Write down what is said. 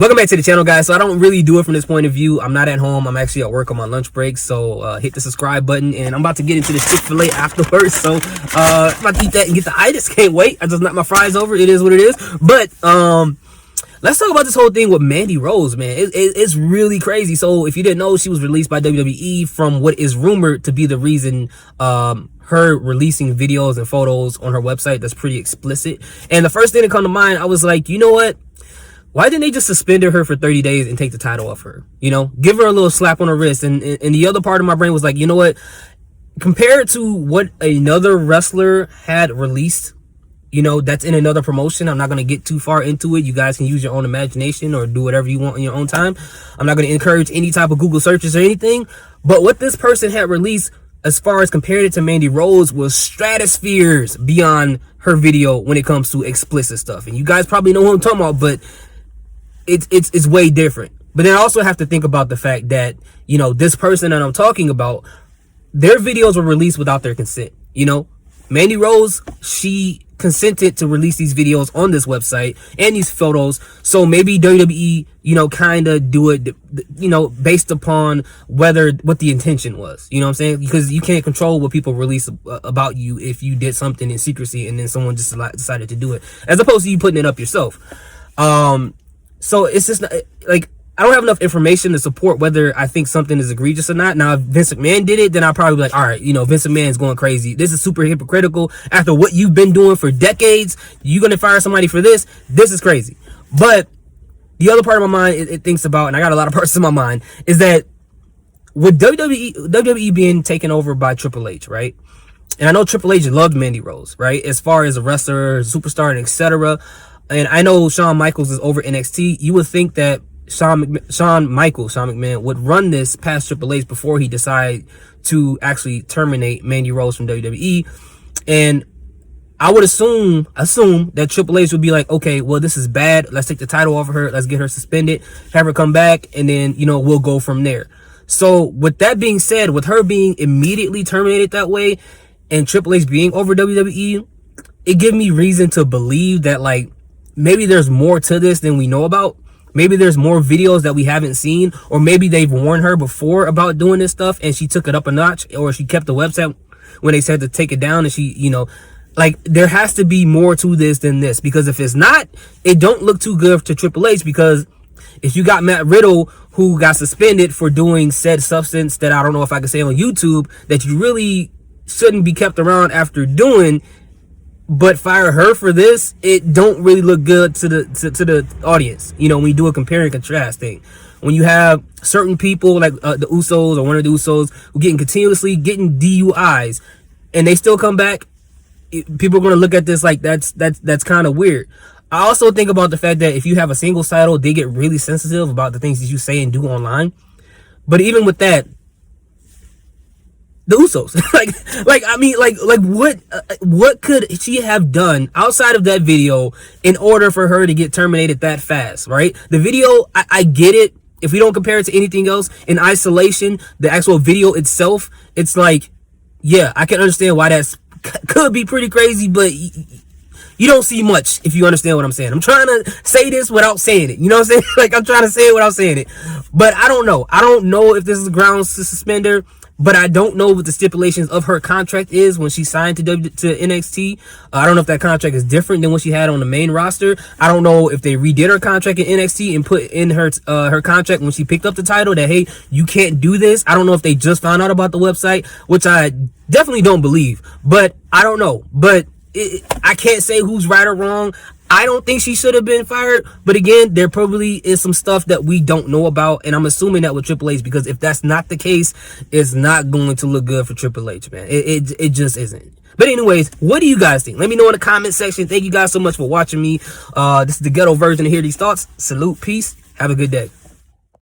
Welcome back to the channel, guys. So I don't really do it from this point of view. I'm not at home. I'm actually at work on my lunch break. So hit the subscribe button, and I'm about to get into the Chick-fil-A afterwards. So I'm about to eat that and get the itis. Can't wait. I just knocked my fries over. It is what it is. But let's talk about this whole thing with Mandy Rose, man. It's really crazy. So if you didn't know, she was released by WWE from what is rumored to be the reason her releasing videos and photos on her website that's pretty explicit. And the first thing that come to mind, I was like, you know what? Why didn't they just suspend her for 30 days and take the title off her? You know, give her a little slap on her wrist. And the other part of my brain was like, you know what? Compared to what another wrestler had released, you know, that's in another promotion. I'm not going to get too far into it. You guys can use your own imagination or do whatever you want in your own time. I'm not going to encourage any type of Google searches or anything. But what this person had released, as far as compared it to Mandy Rose, was stratospheres beyond her video when it comes to explicit stuff. And you guys probably know who I'm talking about, but it's way different. But then I also have to think about the fact that, you know, this person that I'm talking about, their videos were released without their consent. You know, Mandy Rose, she consented to release these videos on this website and these photos. So maybe WWE, you know, kind of do it, you know, based upon what the intention was. You know what I'm saying? Because you can't control what people release about you if you did something in secrecy and then someone just decided to do it, as opposed to you putting it up yourself. So it's just like, I don't have enough information to support whether I think something is egregious or not. Now, if Vince McMahon did it, then I'll probably be like, all right, you know, Vince McMahon's going crazy. This is super hypocritical. After what you've been doing for decades, you're going to fire somebody for this? This is crazy. But the other part of my mind it thinks about, and I got a lot of parts in my mind, is that with WWE being taken over by Triple H, right? And I know Triple H loved Mandy Rose, right? As far as a wrestler, superstar, and etc. And I know Shawn Michaels is over NXT. You would think that Shawn McMahon would run this past Triple H before he decide to actually terminate Mandy Rose from WWE. And I would assume that Triple H would be like, okay, well, this is bad. Let's take the title off of her. Let's get her suspended, have her come back, and then, you know, we'll go from there. So with that being said, with her being immediately terminated that way and Triple H being over WWE, it gives me reason to believe that, like, maybe there's more to this than we know about. Maybe there's more videos that we haven't seen, or maybe they've warned her before about doing this stuff and she took it up a notch, or she kept the website when they said to take it down, and she, you know, like, there has to be more to this than this, because if it's not, it don't look too good to Triple H. Because if you got Matt Riddle, who got suspended for doing said substance that I don't know if I can say on YouTube, that you really shouldn't be kept around after doing, but fire her for this, it don't really look good to the audience. You know, when you do a compare and contrast thing, when you have certain people like the Usos or one of the Usos who continuously getting DUIs and they still come back, people are going to look at this like that's kind of weird. I also think about the fact that if you have a single title, they get really sensitive about the things that you say and do online. But even with that, the Usos, like I mean, like what could she have done outside of that video in order for her to get terminated that fast, right? The video, I get it. If we don't compare it to anything else in isolation, the actual video itself, it's like, yeah, I can understand why that's could be pretty crazy, but you don't see much if you understand what I'm saying. I'm trying to say this without saying it. You know what I'm saying? Like, I'm trying to say it without saying it. But I don't know. I don't know if this is grounds to suspend her. But I don't know what the stipulations of her contract is when she signed to NXT. I don't know if that contract is different than what she had on the main roster. I don't know if they redid her contract in NXT and put in her contract when she picked up the title that, hey, you can't do this. I don't know if they just found out about the website, which I definitely don't believe. But I don't know. But I can't say who's right or wrong. I don't think she should have been fired, but again, there probably is some stuff that we don't know about, and I'm assuming that with Triple H, because if that's not the case, it's not going to look good for Triple H, man. It just isn't. But anyways, what do you guys think? Let me know in the comment section. Thank you guys so much for watching me. This is the ghetto version of Hear These Thoughts. Salute, peace, have a good day.